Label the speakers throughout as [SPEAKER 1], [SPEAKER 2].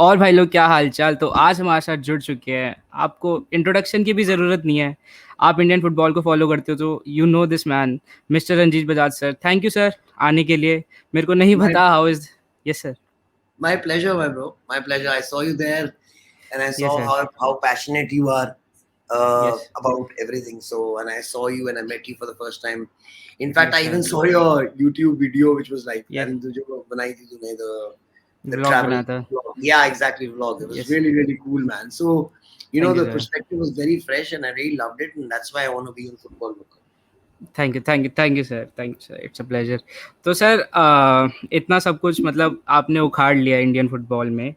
[SPEAKER 1] और भाई लोग क्या हाल चाल। तो आज हमारे साथ जुड़ चुके हैं, आपको इंट्रोडक्शन की भी ज़रूरत नहीं है। आप इंडियन फुटबॉल को फॉलो करते हो तो you know this man, mister Ranjit Bajaj sir. Thank you sir आने के लिए। मेरे को नहीं
[SPEAKER 2] My
[SPEAKER 1] पता how is. Yes sir.
[SPEAKER 2] my pleasure, my bro. My pleasure. I saw you there, and I
[SPEAKER 1] yes
[SPEAKER 2] saw
[SPEAKER 1] sir.
[SPEAKER 2] how passionate you are
[SPEAKER 1] yes.
[SPEAKER 2] about everything. So, and I saw you and I met you for the first time. In fact,
[SPEAKER 1] yes
[SPEAKER 2] I
[SPEAKER 1] sir.
[SPEAKER 2] even saw your YouTube video, which was like,
[SPEAKER 1] yes.
[SPEAKER 2] and जो बनाई थी तूने the
[SPEAKER 1] blog
[SPEAKER 2] travel
[SPEAKER 1] बना था।
[SPEAKER 2] vlog. Yeah, exactly, vlog. It was
[SPEAKER 1] yes.
[SPEAKER 2] really really cool, man. So,
[SPEAKER 1] thank you
[SPEAKER 2] the
[SPEAKER 1] sir.
[SPEAKER 2] perspective was very fresh, and I really loved it, and that's why I want to be in football local.
[SPEAKER 1] Thank you thank you thank you sir. Thank you sir, it's a pleasure. तो sir इतना सब कुछ मतलब आपने उखाड़ लिया Indian football में।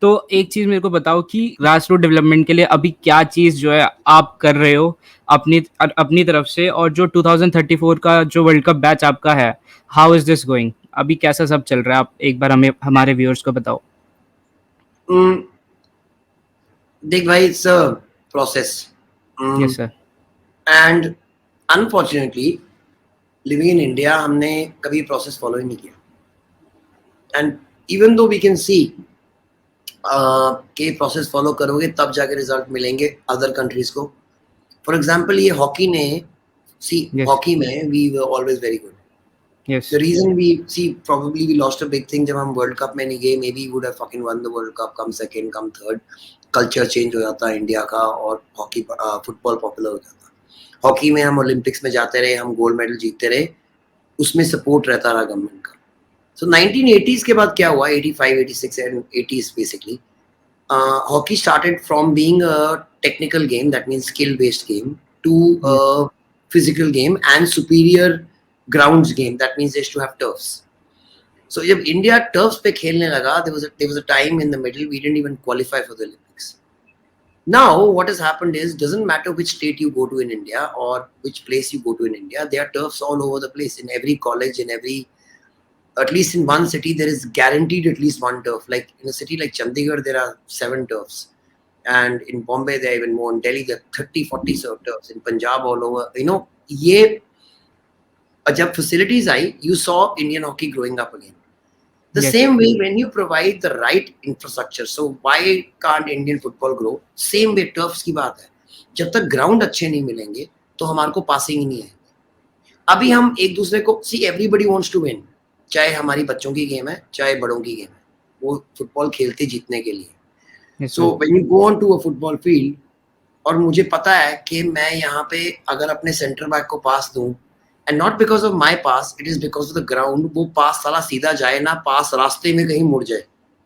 [SPEAKER 1] तो एक चीज़ मेरे को बताओ कि ग्रास रूट डेवलपमेंट के लिए अभी क्या चीज़ जो है आप कर रहे हो अपनी अपनी तरफ से, और जो 2034 का जो वर्ल्ड कप बैच आपका है, हाउ इज़ दिस गोइंग? अभी कैसा सब चल रहा है, आप एक बार हमें हमारे व्यूअर्स को बताओ।
[SPEAKER 2] देख भाई, it's a process.
[SPEAKER 1] Yes sir.
[SPEAKER 2] And unfortunately, living in India हमने कभी प्रोसेस फॉलो ही नहीं किया। And even though we can see कि प्रोसेस फॉलो करोगे तब जाके रिजल्ट मिलेंगे अदर कंट्रीज को। फॉर एग्जांपल ये हॉकी ने सी
[SPEAKER 1] यस।
[SPEAKER 2] हॉकी में we were always very good.
[SPEAKER 1] Yes.
[SPEAKER 2] The reason we see probably we lost a big thing जब हम वर्ल्ड कप में नहीं गए। Maybe would have fucking one the world cup, come second come third. Culture change हो जाता है India का और हॉकी फुटबॉल पॉपुलर हो जाता। हॉकी में हम ओलंपिक्स में जाते रहे, हम गोल्ड मेडल जीतते रहे, उसमें सपोर्ट रहता रहा गवर्नमेंट का। So 1980s के बाद क्या हुआ, 85, 86 and 80s basically, hockey started from being a technical game, that means skill based game, to a
[SPEAKER 1] yes.
[SPEAKER 2] physical game and superior grounds game, that means they used to have turfs. So जब India turfs पे खेलने लगा, there was a time in the middle we didn't even qualify for the Olympics. Now what has happened is, doesn't matter which state you go to in India or which place you go to in India, there are turfs all over the place. In every college, in every, at least in one city, there is guaranteed at least one turf. Like in a city like Chandigarh, there are 7 turfs. And in Bombay, there are even more. In Delhi, there are 30, 40 turfs. In Punjab, all over. ये जब facilities I, you saw Indian hockey growing up again. The
[SPEAKER 1] yes.
[SPEAKER 2] same way, when you provide the right infrastructure, so why can't Indian football grow? Same way, turfs की बात है। जब तक ground अच्छे नहीं मिलेंगे, तो हमारे को passing ही नहीं है। अभी हम एक दूसरे को see, everybody wants to win. चाहे हमारी बच्चों की गेम है, चाहे बड़ों की गेम है, वो फुटबॉल खेलते जीतने के लिए।
[SPEAKER 1] Yes
[SPEAKER 2] so
[SPEAKER 1] sir.
[SPEAKER 2] When you go on to a football field, और मुझे पता है कि मैं यहाँ पे अगर अपने सेंटर बैक को पास दूं, and not because of my pass, it is because of the ground, वो पास साला सीधा जाए ना, पास रास्ते में कहीं मुड़ जाए,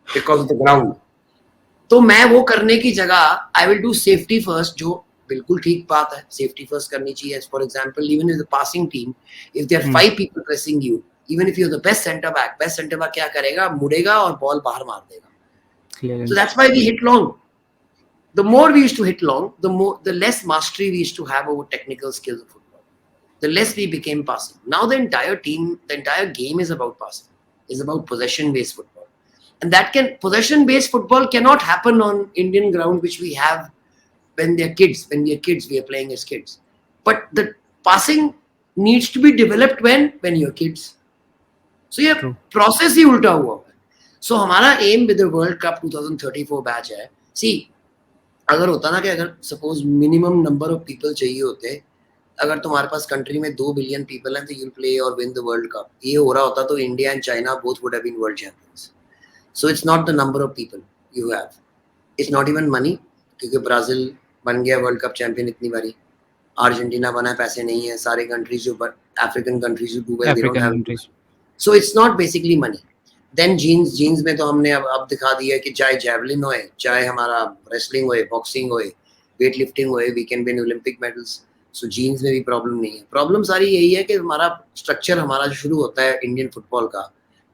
[SPEAKER 2] बिकॉज ऑफ द ग्राउंड। तो मैं वो करने की जगह I will do safety first, जो बिल्कुल ठीक बात है, सेफ्टी फर्स्ट करनी चाहिए। For example, even in the passing team, if there are 5 people pressing you, even if you are the best centre back क्या करेगा, मुड़ेगा और बॉल बाहर मार देगा। So
[SPEAKER 1] clearance.
[SPEAKER 2] that's why we hit long. The more we used to hit long, the less mastery we used to have over technical skills of football. The less we became passing. Now the entire game is about passing. Is about possession-based football. And possession-based football cannot happen on Indian ground, which we have when they're kids. When we are kids, we are playing as kids. But the passing needs to be developed when you're kids. So ये
[SPEAKER 1] true.
[SPEAKER 2] process ही उल्टा हुआ है। So हमारा aim with the World Cup 2034 batch है। See, अगर होता ना कि अगर suppose minimum number of people चाहिए होते, अगर तुम्हारे पास कंट्री में 2 बिलियन पीपल हैं तो यूल प्ले और विन द वर्ल्ड कप, ये हो रहा होता तो India and China both would have been world champions. So it's not the number of people you have, it's not even money, क्योंकि ब्राजील बन गया वर्ल्ड कप चैंपियन इतनी बारी, अर्जेंटीना बना, पैसे नहीं है, सारे कंट्रीज जो अफ्रीकन कंट्रीज जो do well, they don't
[SPEAKER 1] African
[SPEAKER 2] have.
[SPEAKER 1] Countries.
[SPEAKER 2] So it's not basically money. Then genes में तो हमने अब दिखा दिया कि चाहे जैवलिन होए, चाहे हमारा रेसलिंग होए, बॉक्सिंग होए, वेट लिफ्टिंग होए, we can win Olympic medals. So genes में भी प्रॉब्लम नहीं है। प्रॉब्लम सारी यही है कि हमारा स्ट्रक्चर, हमारा जो शुरू होता है इंडियन फुटबॉल का,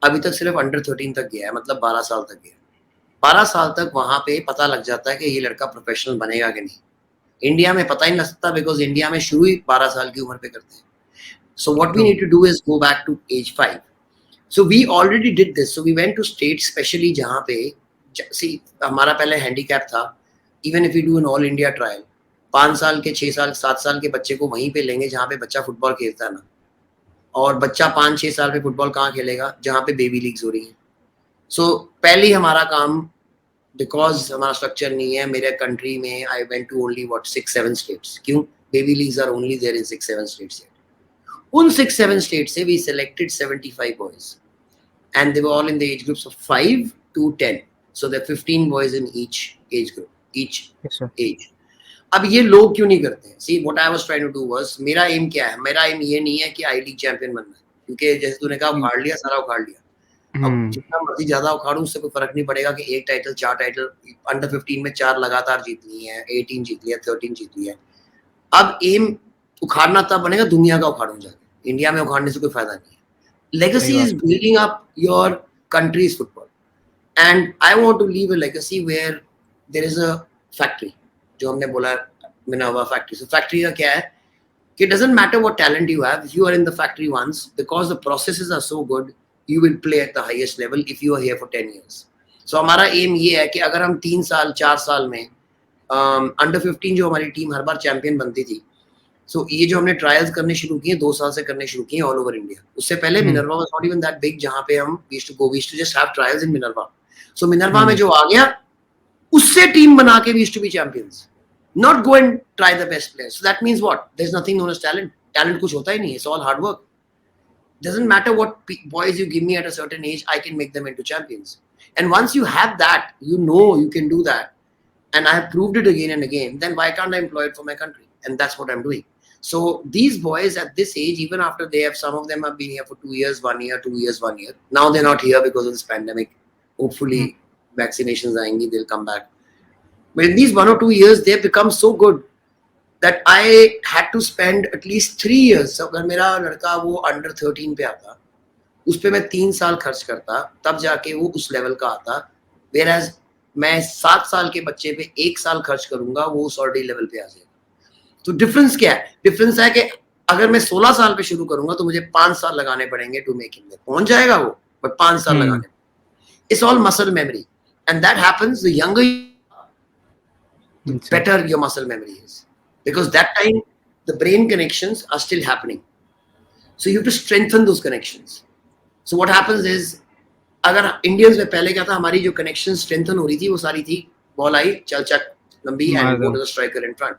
[SPEAKER 2] अभी तक सिर्फ अंडर 13 तक गया है, मतलब 12 साल तक गया। 12 साल तक वहां पे पता लग जाता है कि ये लड़का प्रोफेशनल बनेगा कि नहीं। इंडिया में पता ही नहीं लगता, बिकॉज इंडिया में शुरू ही 12 साल की उम्र पे करते हैं। So what we
[SPEAKER 1] true.
[SPEAKER 2] Need to do is go back to age 5। So we already did this. So we went to states, especially जहाँ पे see, हमारा पहले हैंडीकैप था। Even if we do an all India trial, 5 साल के, 6 साल, 7 साल के बच्चे को वहीं पे लेंगे जहाँ पे बच्चा फुटबॉल खेलता है ना। और बच्चा 5-6 साल पे फुटबॉल कहाँ खेलेगा, जहाँ पे बेबी लीग्स हो रही हैं। सो पहले ही हमारा काम बिकॉज हमारा स्ट्रक्चर नहीं है. मेरे कंट्री में I went to only what 6-7 states. क्यों? Baby leagues are only there in 6-7 states. उन 6-7 स्टेट से we selected 75 boys and they were all in the age groups of 5 to 10. So there are 15 boys in each age group, each
[SPEAKER 1] Yes, sir.
[SPEAKER 2] age. अब ये लोग क्यों नहीं करते हैं? See, what I was trying to do was, मेरा M क्या है? मेरा एम ये नहीं है कि आई लीग चैंपियन बनना है, क्योंकि जैसे तूने कहा उखाड़ लिया, सारा उखाड़ लिया. अब जितना मर्जी ज्यादा उखाड़ू उससे कोई फर्क नहीं पड़ेगा कि एक टाइटल, 4 टाइटल, अंडर 15 में 4 लगातार जीत ली है, 18 जीत लिया, 13 जीत लिया. अब एम उखाड़ना तब बनेगा दुनिया का उखाड़ूं जाके. इंडिया में उखाड़ने से कोई फायदा नहीं है. Legacy is building up your country's football, and I want to leave a legacy where there is a factory, जो हमने बोला मिनर्वा फैक्ट्री. सो फैक्ट्री का क्या है कि doesn't matter what talent you have, if you are in the factory once, because the processes are so good, you will play at the highest level if you are here for 10 years. So हमारा aim ये है कि अगर हम 3 साल 4 साल में under 15 जो हमारी टीम हर बार चैंपियन बनती थी, सो ये जो हमने ट्रायल्स करने शुरू किए 2 साल से करने शुरू किए ऑल ओवर इंडिया. उससे पहले Minerva was not even that big, जहां पे हम we used to just have trials in Minerva. So Minerva में जो आ गया उससे टीम बना के we used to be champions, not go and try the best players. So that means what, there is nothing known as talent. Talent कुछ होता ही नहीं है, it's all hard work. Doesn't matter what boys you give me at a certain age, I can make them into champions. And once you have that, you know you can do that, and I have proved it again and again, then why can't I employ it for my country? And that's what I'm doing. So these boys at this age, even after they have, some of them have been here for 2 years, 1 year, 2 years, 1 year. Now they're not here because of this pandemic. Hopefully vaccinations आएंगी, they'll come back. But in these 1 or 2 years, they've become so good that I had to spend at least 3 years. So अगर मेरा लड़का वो under 13 पे आता, उस पे मैं 3 साल खर्च करता, तब जाके वो उस लेवल का आता. Whereas मैं 7 साल के बच्चे पे 1 साल खर्च करूंगा, वो उस ऑलरेडी लेवल पे आ जाएगा. तो डिफरेंस क्या है? डिफरेंस है कि अगर मैं 16 साल पे शुरू करूंगा तो मुझे 5 साल लगाने पड़ेंगे टू मेक हिम. पहुंच जाएगा वो, बट 5 साल लगाने. It's all muscle memory, and that happens the younger, the better your muscle memory is, because that time the brain connections are still happening. So you have to strengthen those connections. So what happens is, अगर Indians में पहले क्या था, हमारी जो connection strengthen हो रही थी वो सारी थी बॉल आई, चल चक लंबी, and go to the striker in front.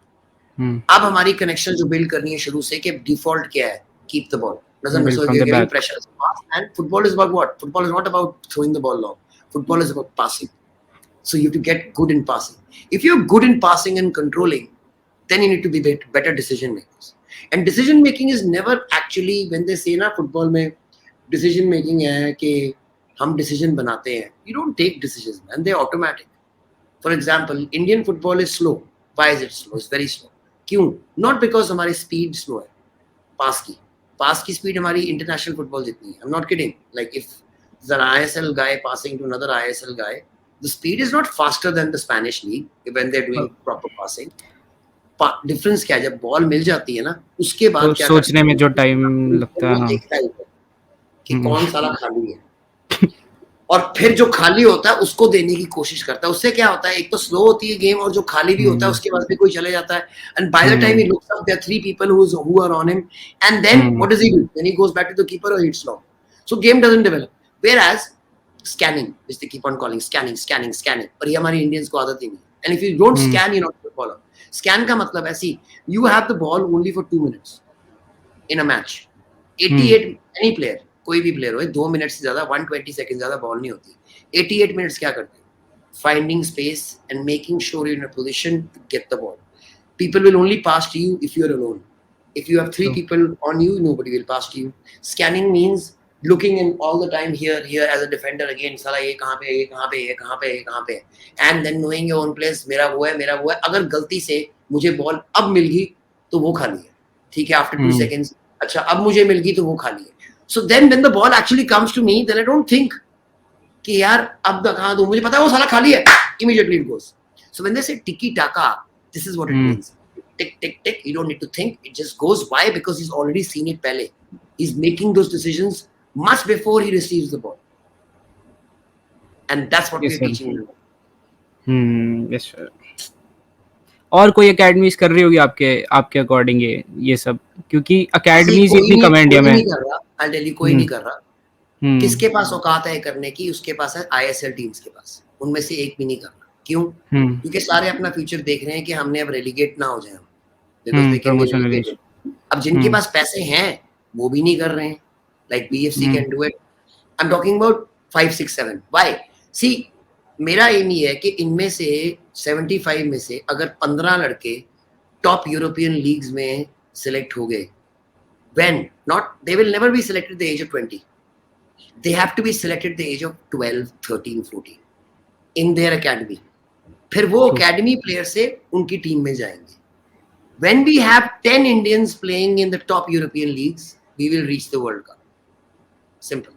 [SPEAKER 2] अब हमारी कनेक्शन जो बिल्ड करनी है शुरू से, कि डिफॉल्ट क्या है, keep the ball, doesn't matter if you're giving pressure. And football is about what? Football is not about throwing the ball long. Football is about passing. So you have to get good in passing. If you're good in passing and controlling, then you need to be better decision makers. And decision making is never actually, when they say ना football में decision making है कि हम decision बनाते हैं, you don't take decisions, man. They're automatic. For example, Indian football is slow. Why is it slow? It's very slow. क्यों? Not because हमारी speed slow है, pass की speed हमारी international football जितनी है. I'm not kidding. Like if there's an ISL guy passing to another ISL guy, the speed is not faster than the Spanish league when they're doing proper passing. Difference क्या है, जब ball मिल जाती है ना, उसके बाद क्या
[SPEAKER 1] सोचने में जो टाइम लगता है
[SPEAKER 2] कि कौन साला खाली है, और फिर जो खाली होता है उसको देने की कोशिश करता है. उससे क्या होता है, एक तो स्लो होती है गेम, और जो खाली भी होता है उसके बाद भी कोई चले जाता है. And by the time he looks up, there are 3 people who are on him, and then what does he do? Then he goes back to the keeper or hits long. So game doesn't develop. Whereas scanning, which they keep on calling scanning, और ये हमारी Indians को आदत ही नहीं. And if you don't scan, you're not a footballer. Scan का मतलब है, see, you have the ball only for 2 minutes in a match. 88 any player, कोई भी प्लेयर हो, 2 मिनट से ज्यादा, 120 सेकंड ज्यादा बॉल नहीं होती. 88 मिनट्स क्या करते हैं? Finding space and making sure you're in a position to get the ball. People will only pass to you if you're alone. If you have 3 people on you, nobody will pass to you. Scanning means looking in all the time, here as a defender again, साला ये कहाँ पे, ये कहाँ पे, ये कहाँ पे, ये कहाँ पे, and then knowing your own place, मेरा वो है. अगर गलती से मुझे बॉल अब मिल गई तो वो खाली है, ठीक है, after 2 seconds, अच्छा अब मुझे मिल गई तो वो खाली है. So then when the ball actually comes to me, then I don't think कि यार अब कहाँ दूँ, मुझे पता है वो साला खाली है, immediately it goes. So when they say tiki taka, this is what it means. Tick tick tick, you don't need to think, it just goes. Why? Because he's already seen it पहले. He's making those decisions much before he receives the ball, and that's what we're teaching him.
[SPEAKER 1] Yes sir. और कोई academies कर रही होगी आपके according ये सब, क्योंकि एकेडमीज इतनी कम है इंडिया में.
[SPEAKER 2] I'll tell you, कोई नहीं कर रहा. किसके पास औकात है करने की? उसके पास है ISL टीम्स के पास, उनमें से एक भी नहीं कर रहा. क्यों?
[SPEAKER 1] हम्म
[SPEAKER 2] क्योंकि सारे अपना फ्यूचर देख रहे हैं कि हमने अब रेलीगेट ना हो जाए, because they can be
[SPEAKER 1] promotion release
[SPEAKER 2] relegated. अब जिनके पास पैसे हैं वो भी नहीं कर रहे हैं, like BFC can do it. I am talking about 5 6 7। Why? See, मेरा एम ये है कि इनमें से 75 में से अगर 15 लड़के टॉप यूरोपियन लीग्स में सिलेक्ट हो गए, when not, they will never be selected at the age of 20. They have to be selected at the age of 12 13 14 in their academy. फिर वो
[SPEAKER 1] True.
[SPEAKER 2] academy player से उनकी टीम में जाएंगे। When we have 10 Indians playing in the top European leagues, we will reach the World Cup. Simple.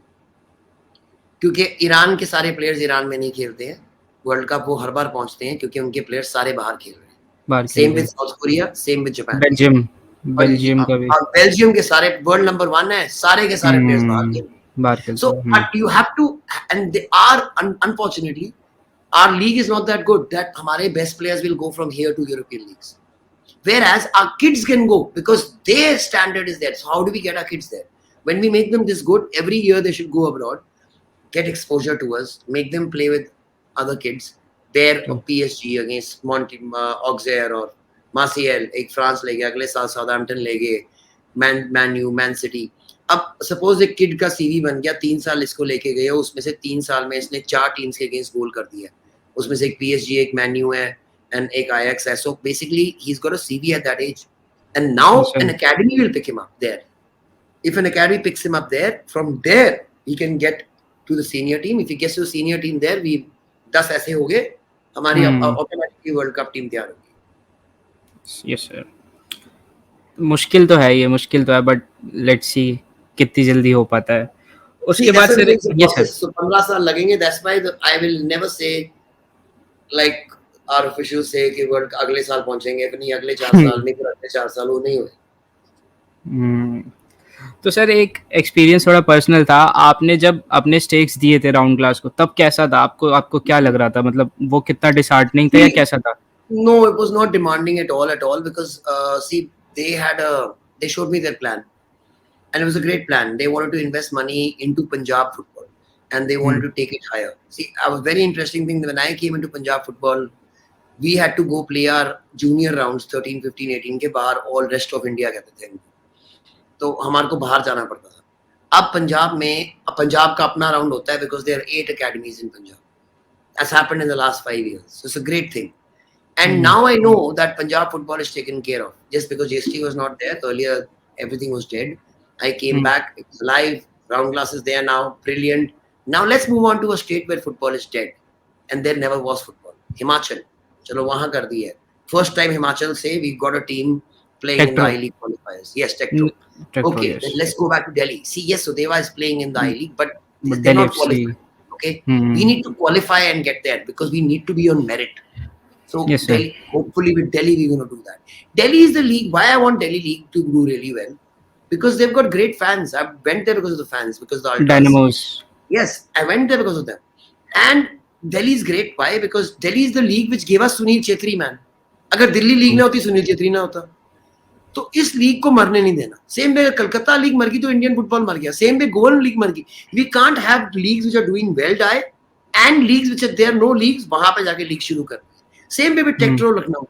[SPEAKER 2] क्योंकि Iran के सारे players Iran में नहीं खेलते हैं, वर्ल्ड कप वो हर बार पहुंचते हैं क्योंकि उनके प्लेयर्स सारे बाहर खेल रहे हैं।
[SPEAKER 1] बाहर
[SPEAKER 2] सेम
[SPEAKER 1] खेल
[SPEAKER 2] विद
[SPEAKER 1] रहे
[SPEAKER 2] south Korea, same with Japan.
[SPEAKER 1] Belgium Belgium का भी
[SPEAKER 2] बेल्जियम के सारे वर्ल्ड नंबर 1 है, सारे के सारे प्लेयर्स बाहर खेल रहे हैं।
[SPEAKER 1] बाहर खेलते
[SPEAKER 2] So,
[SPEAKER 1] हैं
[SPEAKER 2] but you have to, and they are, unfortunately, our league is not that good that हमारे best players will go from here to European leagues. Whereas our kids can go because their standard is there. So how do we get our kids there? When we make them this good, every year they should go abroad, get exposure to us, make them play with other kids. There, PSG against Auxerre और Marseille, एक France ले गया, अगले साल Southampton ले गए, man you, man city. अब suppose एक किड का सीवी बन गया, 3 साल इसको लेके गए, उसमें से 3 साल में इसने 4 टीम्स के अगेंस्ट गोल कर दिया, उसमें से एक पीएसजी, एक मैन यू है and एक Ajax है। So basically he's got a CV at that age, and now an academy will pick him up there. If an academy picks him up there, from there he can get to the senior team. If he gets to the senior team there, we 10 ऐसे हो गए, हमारी automatically world cup team तैयार होगी।
[SPEAKER 1] Yes sir, मुश्किल तो है, ये मुश्किल तो है, बट लेट्स सी कितनी जल्दी हो पाता है। उसके बाद सर
[SPEAKER 2] यस सर, 15 साल लगेंगे। That's why I will never say like our officials से कि वर्ल्ड अगले साल पहुंचेंगे, नहीं अगले 4 साल, नहीं फिर अगले 4 साल, वो नहीं हुए।
[SPEAKER 1] तो सर एक एक्सपीरियंस थोड़ा पर्सनल था, आपने जब अपने स्टेक्स दिए थे राउंड क्लास को, तब कैसा था आपको? आपको क्या लग रहा था? मतलब वो कितना डिसहार्टनिंग था या कैसा था?
[SPEAKER 2] No, it was not demanding at all because see, they showed me their plan, and it was a great plan. They wanted to invest money into Punjab football, and they wanted to take it higher. See, a very interesting thing, when I came into Punjab football, we had to go play our junior rounds 13 15 18 के बाहर, all rest of India कहते थे, तो हमारे को बाहर जाना पड़ता था। अब पंजाब का अपना राउंड होता है because there are 8 academies in Punjab. That's happened in the last 5 years. So it's a great thing. And now I know that Punjab football is taken care of. Just because JST was not there, earlier everything was dead. I came back, it's live, round class is there now, brilliant. Now let's move on to a state where football is dead. And there never was football. Himachal. Chalo, wahan kar diya. First time Himachal say we got a team playing in the I-League qualifiers. Yes, Tectro. Okay,
[SPEAKER 1] yes.
[SPEAKER 2] then let's go back to Delhi. See, yes, Sudeva is playing in the I-League, but they're not qualified. Okay, we need to qualify and get there because we need to be on merit. So
[SPEAKER 1] yes,
[SPEAKER 2] Delhi, hopefully with Delhi we're going to do that. Delhi is the league. Why I want Delhi league to do really well? Because they've got great fans. I went there because of the fans, because the Ultras.
[SPEAKER 1] Dynamos.
[SPEAKER 2] Yes, I went there because of them. And Delhi is great. Why? Because Delhi is the league which gave us Sunil Chhetri, man. अगर Delhi league ना होती, सुनील छेत्री ना होता, तो इस league को मरने नहीं देना। सेम वे कलकत्ता लीग मर गई तो इंडियन फुटबॉल मर गया, सेम वे गोवन लीग मर गई। We can't have leagues which are doing well die and leagues which are there no leagues, वहां पे जाके लीग शुरू कर। Same way with Techtro Lucknow,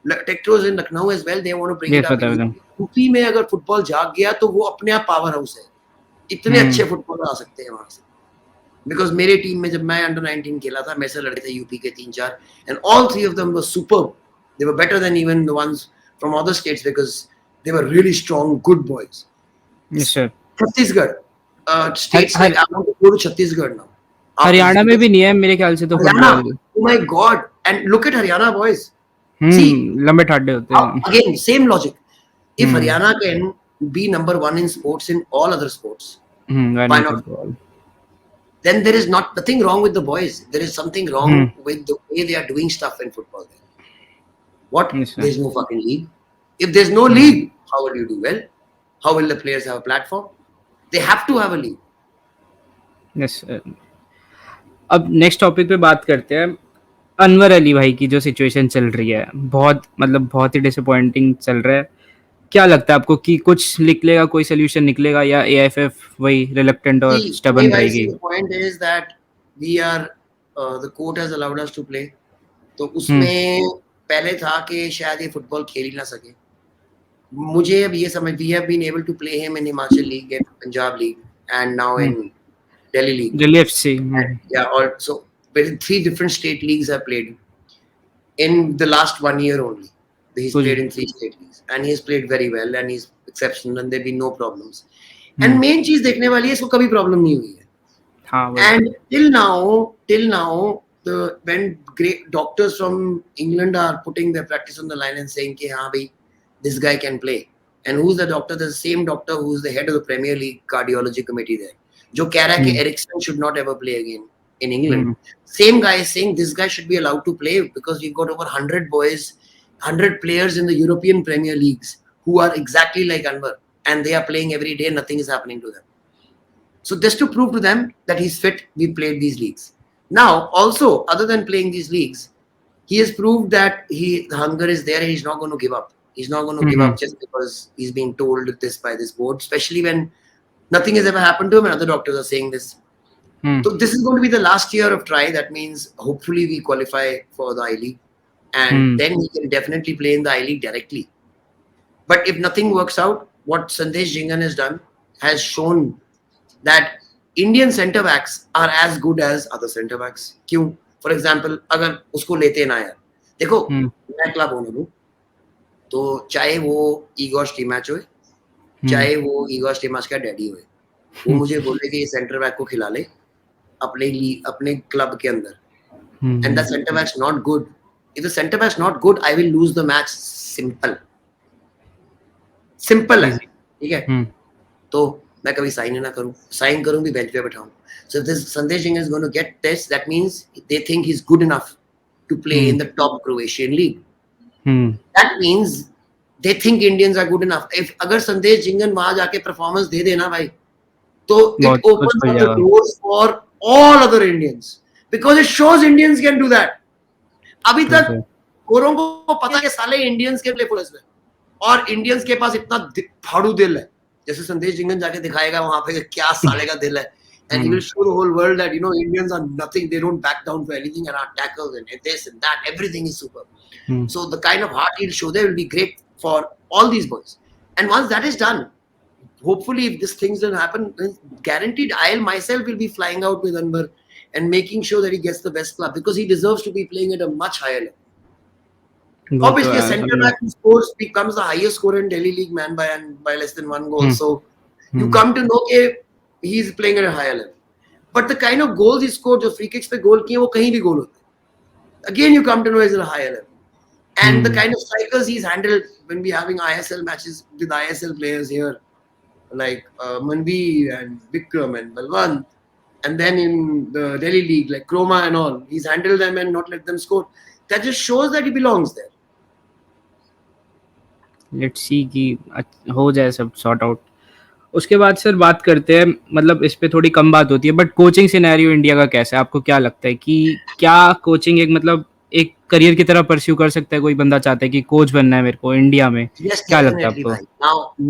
[SPEAKER 2] Techtro in Lucknow as well, they want to bring it up. UP में अगर football जाग गया तो वो अपने आप पावर हाउस है, इतने अच्छे फुटबॉलर आ सकते हैं वहां से। बिकॉज मेरे टीम में जब मैं अंडर 19 खेला था, मेरे से लड़के थे यूपी के 3-4, and all 3 of them were superb. They were better than even the ones from other states because they were really strong, good boys.
[SPEAKER 1] Yes, sir.
[SPEAKER 2] Chhattisgarh, states like I want to go to Chhattisgarh now.
[SPEAKER 1] Haryana में भी नहीं है मेरे ख्याल से तो football.
[SPEAKER 2] Oh my God! And look at Haryana boys.
[SPEAKER 1] See, लंबे ठाडे होते हैं।
[SPEAKER 2] Again, same logic. If Haryana can be number 1 in sports in all other sports, why not football? Then there is nothing wrong with the boys. There is something wrong with the way they are doing stuff in football. What? Yes, there is no fucking league. If there's no league, how will you do well? How will the players have a platform? They have to have a league.
[SPEAKER 1] Yes, sir. अब next topic पे बात करते हैं। अनवर अली भाई की जो situation चल रही है, बहुत ही डिसअपॉइंटिंग चल रहा है। क्या लगता है आपको कि कुछ निकलेगा, कोई सोल्यूशन निकलेगा, या एआईएफएफ वही रिलक्टेंट और स्टबर्न रहेगी?
[SPEAKER 2] The point is that we are the court has allowed us to play. तो उसमें पहले था कि शायद ये फुटबॉल खेल ही ना सके। मुझे अब ये समझ, we have been able to play him in Himachal league and Punjab league and now in Delhi League.
[SPEAKER 1] Delhi FC
[SPEAKER 2] And, yeah, also with 3 different state leagues I played in the last 1 year only. He's
[SPEAKER 1] कुछ
[SPEAKER 2] played in 3 state leagues and he's played very well and he's exceptional and there've been no problems. And main चीज देखने वाली है, इसको कभी problem नहीं हुई है.
[SPEAKER 1] हाँ वही
[SPEAKER 2] And till now, when great doctors from England are putting their practice on the line and saying कि हाँ भाई this guy can play. And who's the doctor? The same doctor who's the head of the Premier League cardiology committee there. जो कह रहा है कि Eriksen should not ever play again in England. Same guy is saying this guy should be allowed to play because we've got over 100 boys, 100 players in the European Premier Leagues who are exactly like Anwar and they are playing every day, nothing is happening to them. So just to prove to them that he's fit, we played these leagues. Now, also, other than playing these leagues, he has proved that the hunger is there and he's not going to give up. He's not going to give up just because he's being told this by this board, especially when nothing has ever happened to him and other doctors are saying this. So this is going to be the last year of try. That means hopefully we qualify for the I-League and then he can definitely play in the I-League directly. But if nothing works out, what Sandesh Jhingan has done has shown that Indian centre backs are as good as other centre backs. क्यों? For example, अगर उसको लेते ना यार, देखो मैं club owner हूँ, तो चाहे वो ईगोर स्टीमैच हो, चाहे वो ईगोर स्टीमैच का डैडी हो, वो मुझे बोले कि ये सेंटर बैक को खिला ले अपने क्लब के अंदर, and the centre back's not good. If the centre back's not good, I will lose the match. Simple है, ठीक है? तो मैं कभी साइन ना करूं, साइन करूं भी बेंच पे बैठाऊं. So if this Sandesh Jhingan is going to get this, that means they think he's good enough to play in the top Croatian league. That means they think Indians are good enough. If अगर संदेश जिंगन वहां जाके performance दे देना भाई, तो it opens up the doors for all other Indians because it shows Indians can do that. अभी तक गोरों को पता है कि साले इंडियंस के प्ले पुलिस में और इंडियंस के पास इतना फाड़ू दिल है, जैसे संदेश जिंगन जाके दिखाएगा वहां पे क्या साले का दिल है, and he will show the whole world that Indians are nothing, they don't back down for anything and our tackles and this and that, everything is super. So the kind of heart he'll show there will be great for all these boys. And once that is done, hopefully if these things don't happen, guaranteed I myself will be flying out with Anwar and making sure that he gets the best club because he deserves to be playing at a much higher level. Obviously, a centre back who scores becomes the highest scorer in Delhi League man by less than 1 goal. So you come to know that he's playing at a higher level. But the kind of goals he scored, जो free kicks पे goal किए, वो कहीं भी goal होते. Again, you come to know he's at a higher level. And the kind of strikers he's handled when we're having ISL matches with ISL players here, like Manveer and Vikram and Balwant, and then in the Delhi League, like Kroma and all, he's handled them and not let them score. That just shows that he belongs there.
[SPEAKER 1] Let's see कि हो जाए सब sort out. उसके बाद sir बात करते हैं, मतलब इस पे थोड़ी कम बात होती है, बट कोचिंग सिनेरियो इंडिया का कैसा है? आपको क्या लगता है कि क्या कोचिंग एक मतलब एक करियर की तरह परस्यू कर सकता है? कोई बंदा चाहता है कि कोच बनना है मेरे को इंडिया में,
[SPEAKER 2] yes,
[SPEAKER 1] क्या लगता है आपको?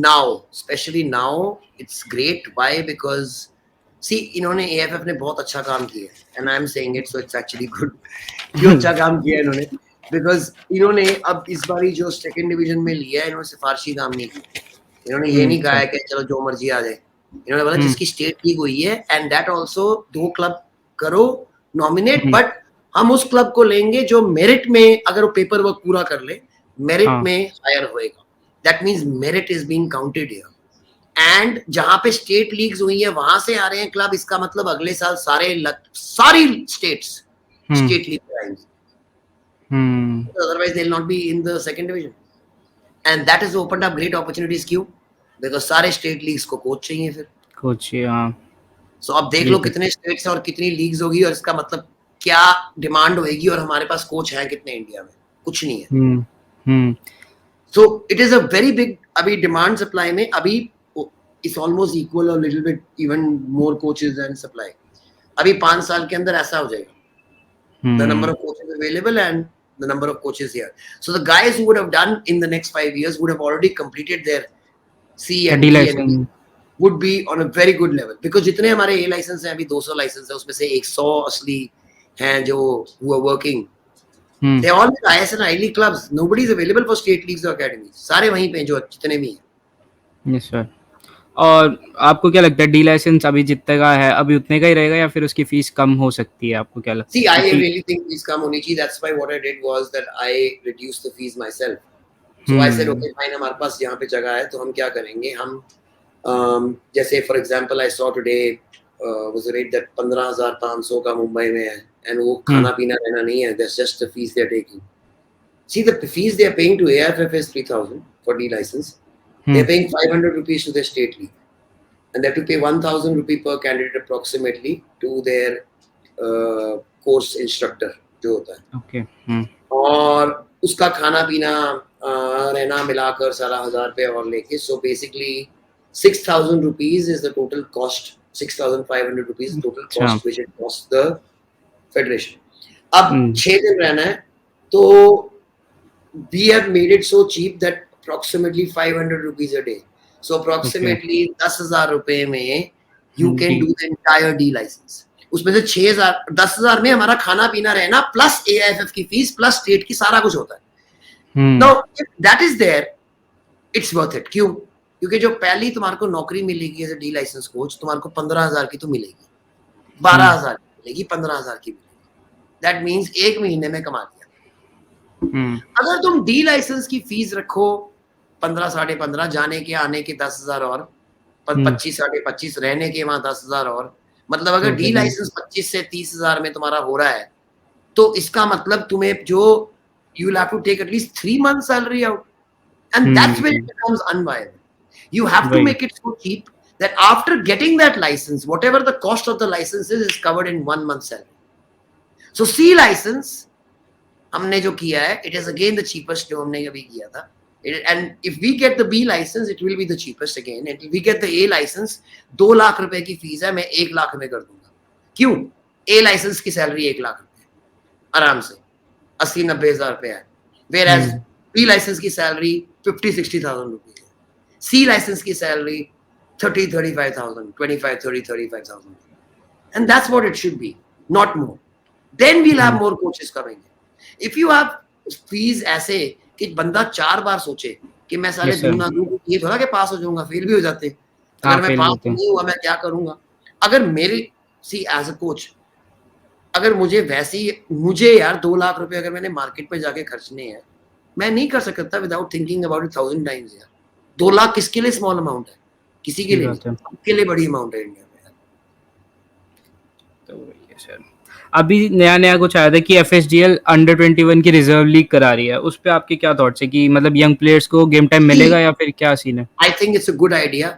[SPEAKER 2] Now, especially now, it's great. Why? Because see, इन्होंने AFF ने बहुत अच्छा काम किया, and I'm saying it, so it's actually good. क्यों अच्छा काम किया इन्होंने? Because इन्होंने अब इस बारी जो सेकंड डिवीजन में लिया है, इन्होंने सिफारशी काम नहीं किया. इन्होंने ये नहीं कहा है कि चलो जो मर्जी आ जाए. इन्होंने बोला जिसकी स्टेट लीग हुई है, and that also 2 क्लब करो नॉमिनेट, बट हम उस क्लब को लेंगे जो मेरिट में अगर वो पेपर वर्क पूरा कर ले, मेरिट में हायर होएगा. That means merit is being counted here. And जहां पे स्टेट लीग्स हुई है वहां से आ रहे हैं क्लब, इसका मतलब अगले साल सारी स्टेट्स स्टेट लीग में आएंगी. Otherwise they'll not be in the second division. And that has opened up great opportunities. क्यों? Because सारे स्टेट लीग्स को कोच चाहिए फिर. कोच, हां. सो अब देख लो कितने स्टेट्स और कितनी लीग्स होगी और इसका मतलब क्या डिमांड होगी और हमारे पास कोच है कितने इंडिया में? कुछ नहीं है. So it is a very big अभी डिमांड सप्लाई में अभी it's almost equal or little bit even more coaches than supply. अभी 5 साल के अंदर ऐसा हो जाएगा. The number of coaches available and the number of coaches here. So the guys who would have done in the next 5 years would have already completed their C and D and B, would be on a very good level. Because जितने हमारे A license हैं अभी 200 license है, उसमें से 100 असली हैं जो who are working They all in IS and I League clubs. Nobody is available for state leagues or academies. सारे वहीं पे जो जितने भी हैं.
[SPEAKER 1] Yes sir. और आपको क्या लगता है डी लाइसेंस अभी जितने का है अभी उतने का ही रहेगा या फिर उसकी फीस कम हो सकती है, आपको क्या लगता है?
[SPEAKER 2] See, I really think fees come होनी चाहिए. That's why what I did was that I reduced the fees myself. So I said, okay, fine, हमारे पास यहाँ पे जगह है तो हम क्या करेंगे, हम जैसे for example I saw today was a rate that 15,500 का मुंबई में है and वो खाना पीना रहना नहीं है, that's just the fees they're taking. See, the fees they're paying to AIFF is 3,000 for D license. They're paying 500 rupees to their state league. And they have to pay 1,000 rupee per candidate approximately to their course instructor जो होता है.
[SPEAKER 1] Okay.
[SPEAKER 2] और उसका खाना पीना रहना मिलाकर सारा 1,000 रुपये और लेके, so basically 6,000 rupees is the total cost. 6,500 rupees is the total cost which it costs the federation. अब 6 दिन रहना है तो we have made it so cheap that approximately 500 rupees a day. So approximately 10,000 रुपए में you can do the entire D license. उसमें से 6,000 10,000 में हमारा खाना पीना रहना प्लस AIFF की फीस प्लस स्टेट की सारा कुछ होता है. Now if that is there, it's worth it. क्यों? क्योंकि जो पहली तुम्हारे को नौकरी मिलेगी एज डी लाइसेंस कोच, तुम्हारे को 15,000 की तो मिलेगी, 12,000 की मिलेगी, 15,000 की मिलेगी. दैट मीन्स एक महीने में कमा दिया. अगर तुम डी लाइसेंस की फीस रखो 15 साढ़े 15, जाने के आने के 10,000 और 25 साढ़े 25, रहने के वहां 10,000 और, मतलब अगर डी लाइसेंस 25 से 30,000 में तुम्हारा हो रहा है तो इसका मतलब तुम्हें जो you will have to take at least 3 months salary out, and that's when it becomes unviable. You have to make it so cheap that after getting that license, whatever the cost of the license is covered in 1 month salary. So C license हमने जो किया है, it is again the cheapest जो हमने अभी किया था. And if we get the B license, it will be the cheapest again. And if we get the A license, 2 lakh रुपए की फीस है, मैं 1 लाख में कर दूंगा. क्यों? A license की सैलरी 1 लाख रुपए आराम से 80-90 हजार रुपए है. Whereas B license की सैलरी 50-60,000 रुपए है. C license की salary 30-35,000, 25-30-35,000. And that's what it should be, not more. Then we'll have more coaches coming in. If you have fees ऐसे कि बंदा 4 बार सोचे कि मैं साले दूं ना दूं, ये थोड़ा कि पास हो जाऊंगा, फेल भी हो जाते. अगर मैं पास नहीं हुआ मैं क्या करूंगा? अगर मेरी सी एज अ कोच, अगर मुझे यार 2 लाख रुपए अगर मैंने मार्केट में जाके खर्चने हैं, मैं नहीं कर सकता without thinking about it 1000 times. यार 2 लाख किसके लिए स्मॉल अमाउंट है? किसी के लिए, सबके लिए बड़ी अमाउंट है इंडिया में.
[SPEAKER 1] तो ये सर अभी नया कुछ आया था कि FSGL अंडर 21 की रिजर्व लीग करा रही है, उस पे आपके क्या थॉट्स है कि मतलब यंग प्लेयर्स को गेम टाइम मिलेगा या फिर क्या सीन है?
[SPEAKER 2] I think it's a good idea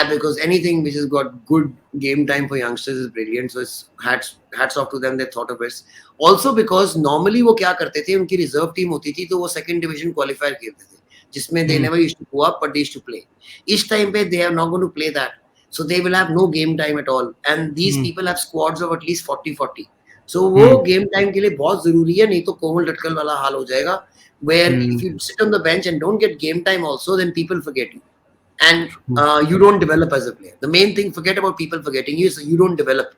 [SPEAKER 2] because anything which has got good game time for youngsters is brilliant. So it's hats off to them, they thought of it. Also because normally वो क्या करते थे, उनकी reserve team होती थी तो वो second division qualifier खेलते थे जिसमें they never used to go up but they used to play. इस टाइम पे they are not going to play that, so they will have no game time at all, and these people have squads of at least 40. So वो game time के लिए बहुत जरूरी है, नहीं तो कोमल टटकल वाला हाल हो जाएगा where if you sit on the bench and don't get game time also, then people forget you. And you don't develop as a player. The main thing, forget about people forgetting you, so you don't develop.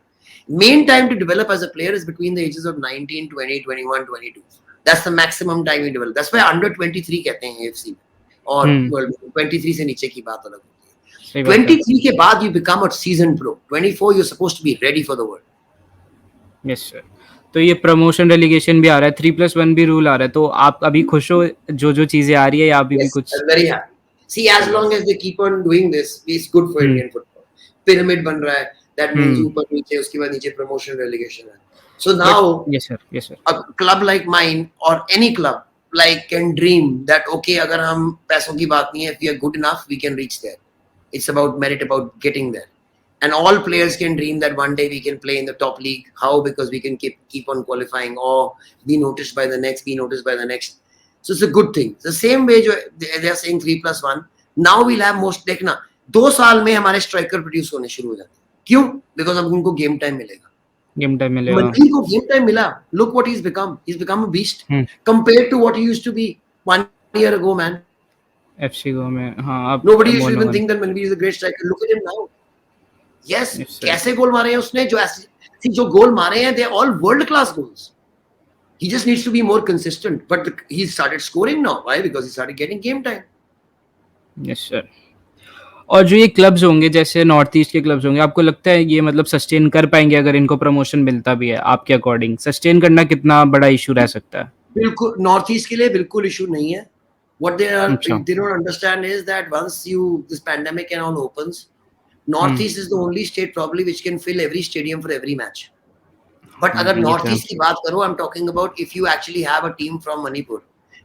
[SPEAKER 2] Main time to develop as a player is between the ages of 19, 20, 21, 22. That's the maximum time you develop. That's why under 23 कहते हैं AFC में, और 23 से नीचे की बात अलग होती है. 23 के बाद you become a seasoned pro. 24 you're supposed to be ready for the world.
[SPEAKER 1] Yes sir. तो ये प्रमोशन रेलिगेशन भी आ रहा है, 3+1 भी रूल आ रहा है, तो आप अभी खुश हो जो चीजें आ रही है या अभी भी कुछ?
[SPEAKER 2] Very happy. See, as long as they keep on doing this, it's good for Indian football. Pyramid बन रहा है, that means ऊपर नीचे, उसके बाद नीचे promotion relegation है. So now,
[SPEAKER 1] yes sir.
[SPEAKER 2] A club like mine or any club like can dream that okay, अगर हम पैसों की बात नहीं है, if we are good enough, we can reach there. It's about merit, about getting there. And all players can dream that one day we can play in the top league. How? Because we can keep on qualifying or be noticed by the next. So it's a good thing. The same way they are saying 3+1. Now we'll have most, देखना 2 साल में हमारे striker produce होने शुरू हो जाते हैं. क्यों? Because अब उनको गेम टाइम मिलेगा. मंडी को गेम टाइम मिला. Look what he's become. He's become a beast compared to what he used to be 1 year ago, man.
[SPEAKER 1] FC Go में हाँ.
[SPEAKER 2] Nobody used to even think that Manvi is a great striker. Look at him now. Yes, कैसे गोल मारे हैं उसने, जो गोल मारे हैं, they are all world class goals. He just needs to be more consistent. But he started scoring now. Why? Because he started getting game time.
[SPEAKER 1] Yes sir. और जो ये क्लब्स होंगे जैसे नॉर्थ ईस्ट के क्लब्स होंगे, आपको लगता है ये मतलब सस्टेन कर पाएंगे अगर इनको प्रमोशन मिलता भी है? आपके अकॉर्डिंग सस्टेन करना कितना बड़ा इशू रह सकता है?
[SPEAKER 2] बिल्कुल नॉर्थ ईस्ट के लिए बिल्कुल इशू नहीं है. What
[SPEAKER 1] अच्छा।
[SPEAKER 2] they don't understand is that once this pandemic and all opens, Northeast is the only state probably which can fill every stadium for every match. But अगर
[SPEAKER 1] ये तो है।
[SPEAKER 2] Northeast की बात करो, I'm talking about if you actually have a team from Manipur,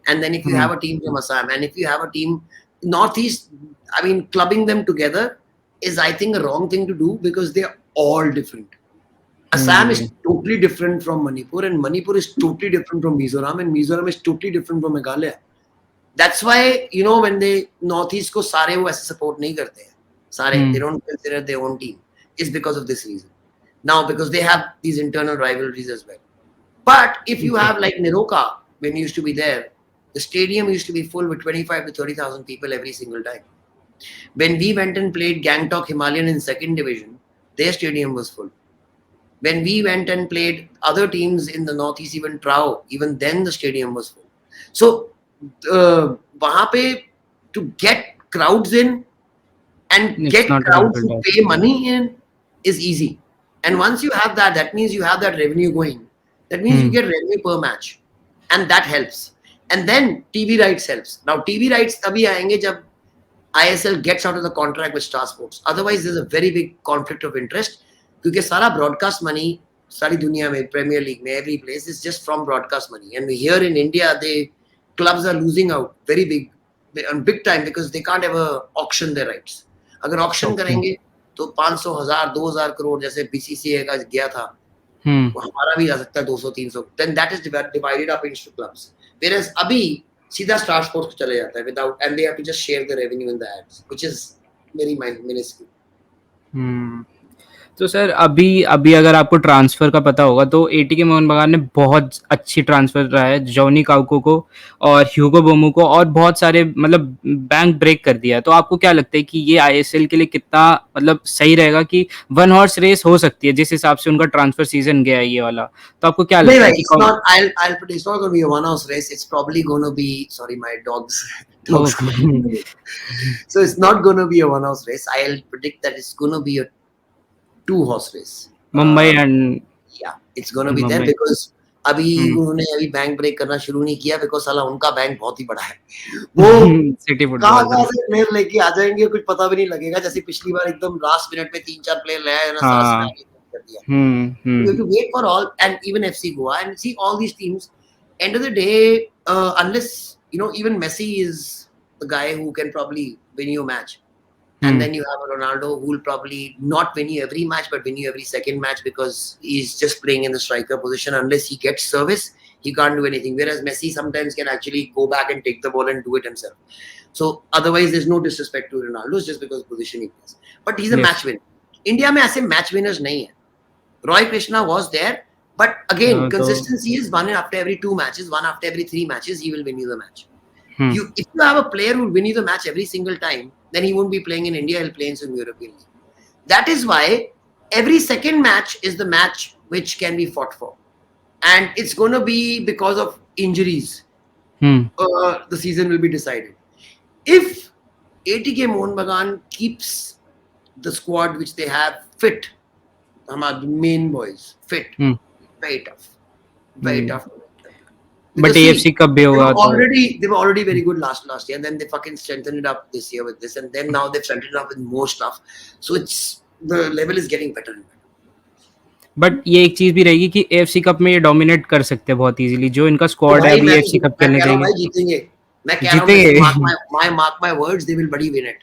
[SPEAKER 2] and then if you have a team from Assam, and if you have a team Northeast, I mean clubbing them together is I think a wrong thing to do because they are all different. Assam is totally different from Manipur, and Manipur is totally different from Mizoram, and Mizoram is totally different from Meghalaya. That's why when they Northeast को सारे वो ऐसे support नहीं करते हैं, सारे they don't consider their own team, is because of this reason. Now because they have these internal rivalries as well. But if you have like Niroka, when you used to be there, the stadium used to be full with 25 to 30,000 people every single time. When we went and played Gangtok Himalayan in second division, their stadium was full. When we went and played other teams in the Northeast, even Trao, even then the stadium was full. So वहाँ पे to get crowds in and
[SPEAKER 1] It's
[SPEAKER 2] get
[SPEAKER 1] not a
[SPEAKER 2] crowds
[SPEAKER 1] difficult
[SPEAKER 2] to
[SPEAKER 1] task.
[SPEAKER 2] pay money in is easy. And once you have that, that means you have that revenue going. That means you get revenue per match, and that helps. And then TV rights helps. Now TV rights तभी आएंगे जब ISL gets out of the contract with Star Sports. Otherwise, there's a very big conflict of interest क्योंकि सारा broadcast money सारी दुनिया में Premier League में every place is just from broadcast money. And here in India, clubs are losing out very big time because they can't ever auction their rights. अगर auction करेंगे तो 500 1000 2000 करोड़ जैसे BCCI का गया था, वो हमारा भी आ सकता है 200 300. Then that is divided up into clubs. Whereas अभी सीधा Star Sports को चले जाता है without, and they have to just share the revenue in the ads, which is very minuscule.
[SPEAKER 1] तो सर अभी अभी अगर आपको ट्रांसफर का पता होगा तो एटीके मोहन बगान ने बहुत अच्छी ट्रांसफर रहा है जॉनी काउको को और ह्यूगो बोमू को, और बहुत सारे मतलब बैंक ब्रेक कर दिया है। तो आपको क्या लगता है कि ये आईएसएल के लिए कितना मतलब सही रहेगा कि वन हॉर्स रेस हो सकती है जिस हिसाब से उनका ट्रांसफर सीजन गया है ये वाला? तो आपको क्या लगता है कि
[SPEAKER 2] I'll put it's not going to be a one horse race. It's probably going to be, sorry, my dogs. So it's not going to be a one horse race. I'll predict that it's going to be a 2-horse race.
[SPEAKER 1] Mumbai and
[SPEAKER 2] Yeah, it's going to be there because अभी उन्होंने अभी bank break करना शुरू नहीं किया because साला उनका bank बहुत ही बड़ा है. वो
[SPEAKER 1] सिटी
[SPEAKER 2] कहाँ से प्लेयर लेके आ जाएंगे कुछ पता भी नहीं लगेगा. जैसे पिछली बार एकदम लास्ट मिनट में 3-4 प्लेयर ले आए ना, कर दिया. You have to wait for all, and even FC Goa and see all these teams. End of the day, unless even Messi is the guy who can probably win you a match, and then you have a Ronaldo who will probably not win you every match, but win you every second match because he's just playing in the striker position. Unless he gets service, he can't do anything. Whereas Messi sometimes can actually go back and take the ball and do it himself. So otherwise, there's no disrespect to Ronaldo just because position he plays. But he's a match winner. India में ऐसे match winners नहीं है. Roy Krishna was there, but again, consistency is one after every 2 matches, one after every 3 matches, he will win you the match. If you have a player who will win you the match every single time, then he won't be playing in India, he'll play in some European league. That is why every second match is the match which can be fought for. And it's going to be because of injuries. The season will be decided. If ATK Mohun Bagan keeps the squad which they have fit, the main boys fit, very tough, very tough.
[SPEAKER 1] But AFC Cup भी होगा
[SPEAKER 2] they were already very good last year, and then they fucking strengthened it up this year with this, and then now they've strengthened it up with more stuff. So the level is getting better and better.
[SPEAKER 1] But ये एक चीज भी रहेगी कि AFC cup में ये dominate कर सकते हैं बहुत इजीली, जो इनका स्क्वाड है अभी एएफसी कप खेलने के लिए
[SPEAKER 2] जीतेंगे. मैं कह रहा हूं, mark my words, they will bloody win it.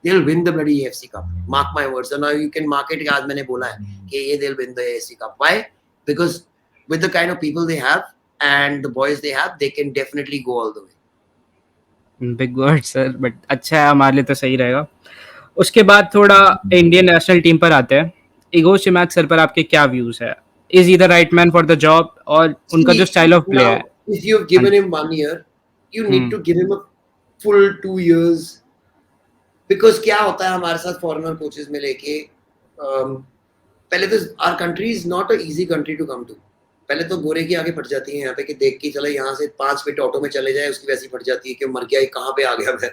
[SPEAKER 2] They'll win the bloody AFC Cup. Mark my words. So now you can mark it. आज मैंने बोला है कि ये they'll win the AFC Cup. Why? Because with the kind of people they have and the boys they have, they can definitely go all the way.
[SPEAKER 1] Big word sir, but अच्छा है, हमारे लिए तो सही रहेगा. उसके बाद थोड़ा इंडियन नेशनल टीम पर आते हैं. इगो शिमाक सर पर आपके क्या व्यूज है? Is he the right man for the job? और उनका जो स्टाइल ऑफ प्ले है.
[SPEAKER 2] If you've given him 1 year, you need to give him a full 2 years. Because क्या होता है हमारे साथ फॉरेनर कोचेस में लेके, पहले तो our country is not an easy country to come to. पहले तो गोरे की आगे फट जाती है यहाँ पे कि देख के चले यहाँ से 5 मिनट ऑटो में चले जाए, उसकी वैसी फट जाती है कि मर गया, कहाँ पे आ गया मैं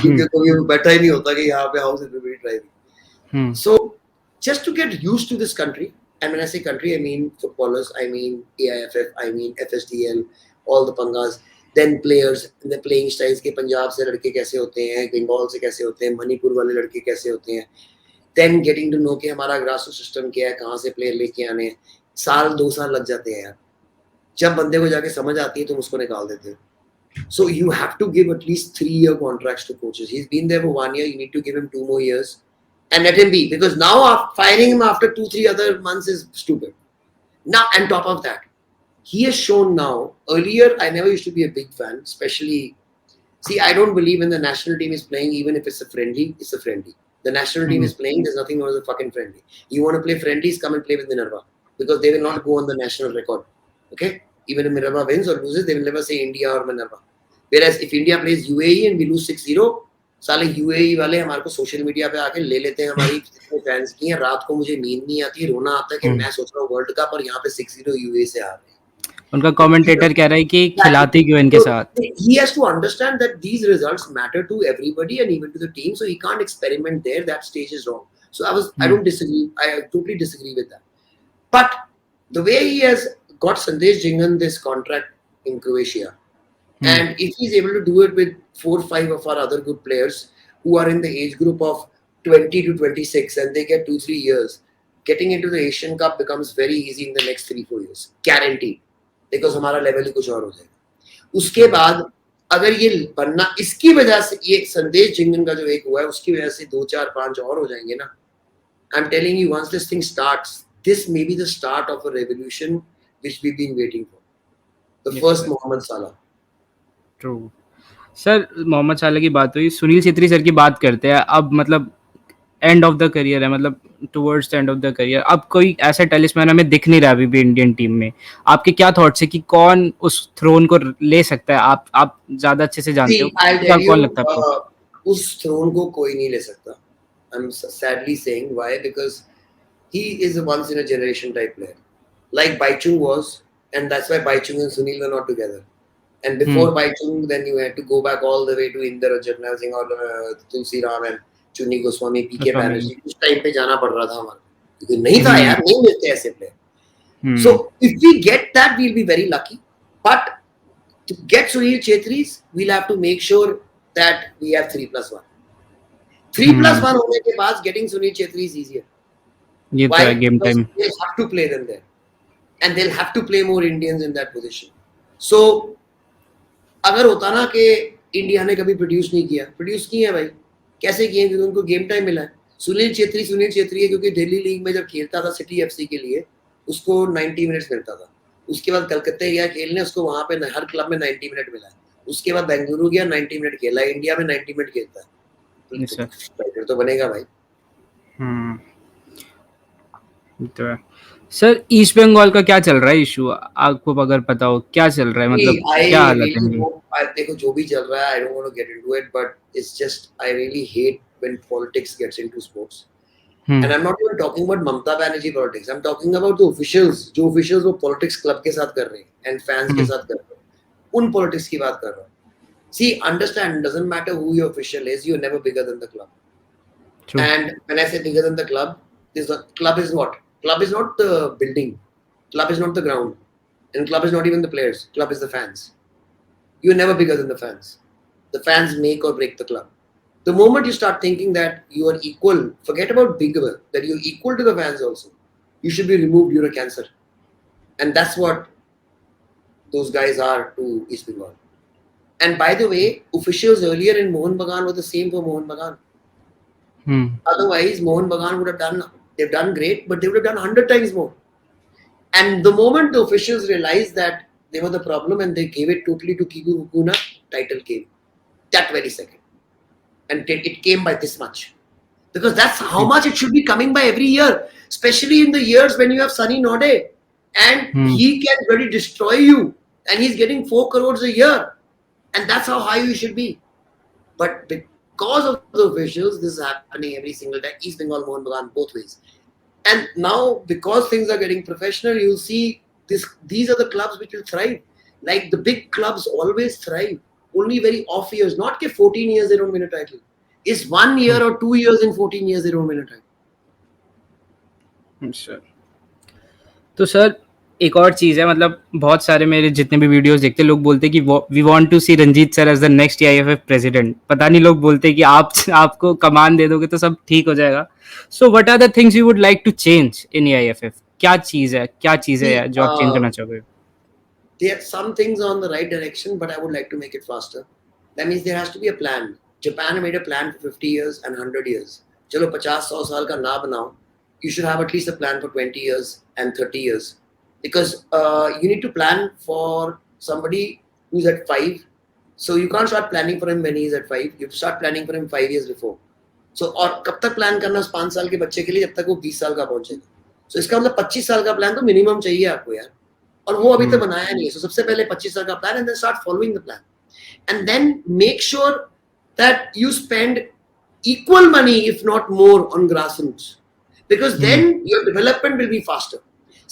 [SPEAKER 2] क्योंकि कभी बैठा ही नहीं होता कि यहाँ पे house driving. So just to get used to this country, and when I say country, I mean footballers, I mean AIFF, I mean FSDL, all the pangas, then players, the playing styles के पंजाब से लड़के कैसे होते हैं, बंगाल से कैसे होते हैं, मणिपुर वाले लड़के कैसे होते हैं, then getting to know कि हमारा ग्रास सिस्टम क्या है, कहाँ से प्लेयर लेके आने हैं, साल 2 साल लग जाते हैं यार. जब बंदे को जाके समझ आती है तुम उसको निकाल देते हो. So you have to give at least 3-year contracts to coaches. He's been there for 1 year. You need to give him 2 more years and let him be, because now firing him after 2-3 other months is stupid. Now, on top of that, he has shown now. Earlier, I never used to be a big fan, especially. See, I don't believe when the national team is playing, even if it's a friendly, it's a friendly. The national team is playing. There's nothing wrong with a fucking friendly. You want to play friendlies, come and play with Minerva, because they will not go on the national record. Okay. Even if Minerva wins or loses, they will never say India or Minerva. Whereas if India plays UAE and we lose 6-0, साले UAE वाले हमारे को social media पे आके ले लेते हैं हमारी फैंस की हैं. रात को मुझे नींद नहीं आती, रोना आता है कि मैं सोच रहा हूँ वर्ल्ड कप और यहाँ पे 6-0 UAE से आ रहे हैं.
[SPEAKER 1] उनका कमेंटेटर कह रहा है कि खिलाते क्यों इनके साथ.
[SPEAKER 2] He has to understand that these results matter to everybody and even to the team, so he can't experiment there. That stage is wrong. So I don't disagree. I totally disagree with that. But the way he has got Sandesh Jingan this contract in Croatia, and if he's able to do it with 4 or 5 of our other good players who are in the age group of 20 to 26 and they get 2-3 years, getting into the Asian Cup becomes very easy in the next 3-4 years. Guaranteed. Because हमारा level ही कुछ और हो जाएगा. उसके बाद अगर ये बनना, इसकी वजह से ये संदेश जिंगन का जो एक हुआ है उसकी वजह से 2-4-5 और हो जाएंगे ना. I'm telling you, once this thing starts, this may be the start of a revolution which we've been waiting for. The first Mohamed Salah.
[SPEAKER 1] True. Sir Mohamed Salah की बात हुई, सुनील छेत्री सर की बात करते हैं. अब मतलब एंड ऑफ द करियर है, मतलब towards the end of the career. अब कोई ऐसा टैलिस्मैन हमें दिख नहीं रहा अभी भी इंडियन टीम में. आपके क्या थॉट्स है कि कौन उस थ्रोन को ले सकता है? आप ज्यादा अच्छे से जानते हो, क्या कौन लगता है आपको?
[SPEAKER 2] उस थ्रोन को कोई नहीं ले सकता. I'm sadly saying why, because he is a once in a generation type player, like Baichung was, and that's why Baichung and Sunil were not together. And before Baichung, then you had to go back all the way to Inder or Jarnail Singh or Tulsi Ram and Chunni Goswami, PK Banerjee. उस time पे जाना पड़ रहा था हमारा, क्योंकि नहीं था यार, नहीं मिलते ऐसे player. So if we get that, we'll be very lucky. But to get Sunil Chhetris, we'll have to make sure that we have 3+1. 3+1 होने के बाद getting Sunil Chhetris is easier.
[SPEAKER 1] ये तो है game time.
[SPEAKER 2] They'll have to play them there, and they'll have to play more Indians in that position. So अगर होता ना कि इंडिया ने कभी प्रोड्यूस नहीं किया, प्रोड्यूस किए हैं भाई. कैसे किए? क्योंकि उनको गेम टाइम मिला है. सुनील छेत्री है क्योंकि दिल्ली लीग में जब खेलता था सिटी एफसी के लिए, उसको 90 मिनट्स मिलता था. उसके बाद कलकत्ते गया खेलने, उसको वहां पे हर क्लब में 90 मिनट मिला है. उसके बाद बेंगलुरु गया, 90 मिनट खेला. इंडिया में 90 मिनट खेलता है. फिर तो बनेगा भाई.
[SPEAKER 1] तो सर ईस्ट बंगाल का क्या चल रहा है इशू? आपको अगर पता हो क्या चल रहा है, मतलब क्या हालत है?
[SPEAKER 2] देखो जो भी चल रहा है, I don't want to get into it, but it's just I really hate when politics gets into sports. And I'm not even talking about Mamata Banerjee politics. I'm talking about the officials. जो officials वो politics club के साथ कर रहे हैं and fans के साथ कर रहे हैं, उन politics की बात कर रहा हूँ. See, understand, doesn't matter who your official is, you're never bigger than the club. True. And when I say bigger than the club, club is what? Club is not the building. Club is not the ground. And club is not even the players. Club is the fans. You're never bigger than the fans. The fans make or break the club. The moment you start thinking that you are equal, forget about bigger, that you're equal to the fans also. You should be removed, you're a cancer. And that's what those guys are to East Bengal. And by the way, officials earlier in Mohun Bagan were the same for Mohun Bagan. Otherwise, Mohun Bagan would have done, they've done great, but they would have done 100 times more. And the moment the officials realized that they were the problem and they gave it totally to Kiku Hukuna, title came. That very second. And it came by this much. Because that's how much it should be coming by every year. Especially in the years when you have Sunny Node. And he can really destroy you. And he's getting 4 crores a year. And that's how high you should be. But because of the officials, this is happening every single time. East Bengal, Mohun Bagan, both ways. And now, because things are getting professional, you'll see these are the clubs which will thrive. Like the big clubs always thrive. Only very off years. Not कि 14 years they don't win a title. It's 1 year or 2 years in 14 years they don't win a title.
[SPEAKER 1] Sir तो sir एक और चीज़ है, मतलब बहुत सारे मेरे जितने भी वीडियोस देखते हैं लोग बोलते हैं कि we want to see Ranjit sir as the next IFF president. पता नहीं लोग बोलते हैं कि आपको कमान दे दोगे तो सब ठीक हो जाएगा। So what are the things you would like to change in IFF? क्या चीज़ है जो आप चेंज करना चाहोगे?
[SPEAKER 2] There are some things on the right direction, but I would like to make it faster. That means there has to be a plan. Japan made a plan for 50 years and 100 years. चलो 50-100 साल का ना बनाओ. You should have at least a plan for 20 years and 30 years. Because you need to plan for somebody who's at 5. So you can't start planning for him when he's at 5. You have to start planning for him 5 years before. So और कब तक plan करना उस 5 साल के बच्चे के लिए जब तक वो 20 साल का पहुंचेगा. So इसका मतलब 25 साल का प्लान तो मिनिमम चाहिए आपको यार. और वो अभी तक बनाया नहीं है. So सबसे पहले 25 साल का plan and then start following the plan. And then make sure that you spend equal money, if not more, on grassroots. Because then your development will be faster.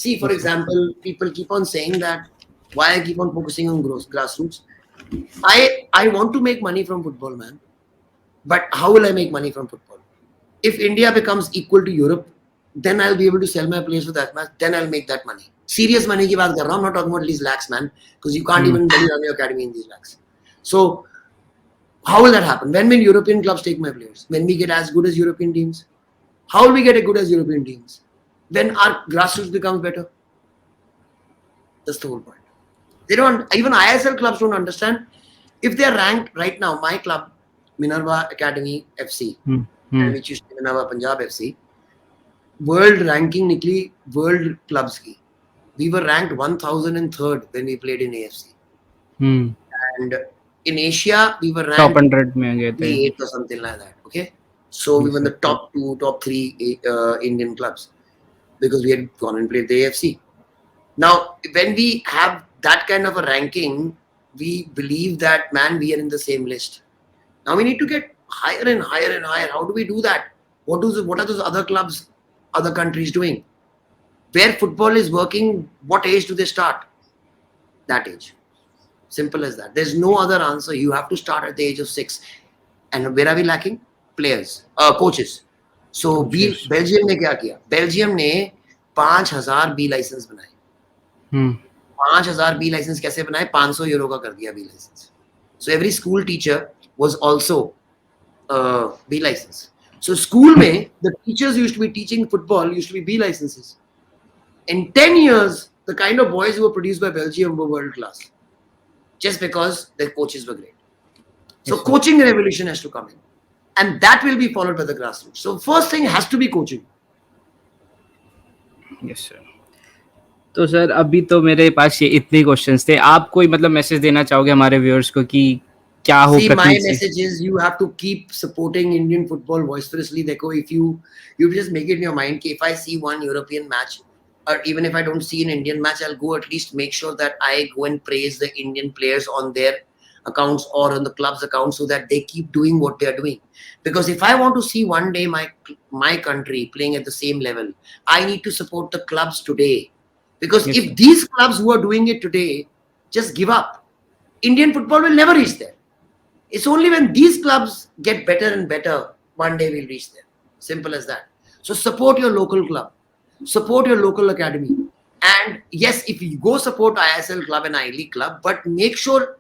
[SPEAKER 2] See, for example, people keep on saying that why I keep on focusing on grassroots. I want to make money from football, man. But how will I make money from football? If India becomes equal to Europe, then I'll be able to sell my players for that much. Then I'll make that money. Serious money की बात कर रहा हूँ. I'm not talking about these lakhs, man. Because you can't even really run your academy in these lakhs. So, how will that happen? When will European clubs take my players? When we get as good as European teams? How will we get as good as European teams? When our grassroots becomes better. That's the whole point. They don't, even ISL clubs don't understand. If they are ranked right now, my club, Minerva Academy FC, which used to be Minerva Punjab FC, world ranking nikli world clubs ki. We were ranked 1003rd when we played in AFC. And in Asia, we were ranked
[SPEAKER 1] top 100 में गए थे.
[SPEAKER 2] 8 or something like that. Okay. So we were in the top 2, top 3 Indian clubs because we had gone and played the AFC. Now, when we have that kind of a ranking, we believe that, man, we are in the same list. Now we need to get higher and higher and higher. How do we do that? What are those other clubs, other countries doing? Where football is working, what age do they start? That age. Simple as that. There's no other answer. You have to start at the age of 6. And where are we lacking? Players, coaches. So Belgium ने क्या किया? Belgium ने 5,000 B license बनाए. 5,000 B license कैसे बनाए? 500 euro का कर दिया B license. So every school teacher was also B license. So school में the teachers used to be teaching football used to be B licenses. In 10 years, the kind of boys who were produced by Belgium were world class. Just because their coaches were great. So coaching revolution has to come in. And that will be followed by the grassroots. So first thing has to be coaching.
[SPEAKER 1] Yes, sir. तो sir अभी तो मेरे पास ये इतने questions थे. आप कोई मतलब मैसेज देना चाहोगे हमारे व्यूअर्स को कि क्या हो?
[SPEAKER 2] See, my message is you have to keep supporting Indian football vociferously. देखो, if you just make it in your mind, if I see one European match, or even if I don't see an Indian match, I'll go at least make sure that I go and praise the Indian players on their accounts or on the club's accounts so that they keep doing what they are doing. Because if I want to see one day my country playing at the same level, I need to support the clubs today. Because if these clubs who are doing it today just give up, Indian football will never reach there. It's only when these clubs get better and better, one day we'll reach there. Simple as that. So support your local club. Support your local academy. And yes, if you go support ISL club and I-League club, but make sure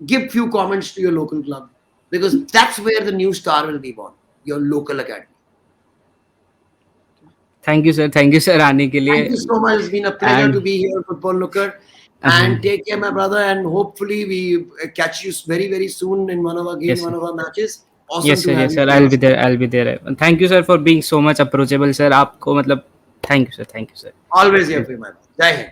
[SPEAKER 2] give few comments to your local club. Because that's where the new star will be born. Your local academy.
[SPEAKER 1] Thank you, sir. Thank you, sir, आने के लिए.
[SPEAKER 2] Thank you so much. It's been a pleasure to be here, Football Looker. And take care, my brother. And hopefully we catch you very, very soon in one of our games, one of our matches. Awesome.
[SPEAKER 1] Yes, sir. Yes, sir. I'll be there. I'll be there. And thank you, sir, for being so much approachable, sir. आपको मतलब thank you, sir. Thank you, sir.
[SPEAKER 2] Always here for you, my brother. Jai Hind.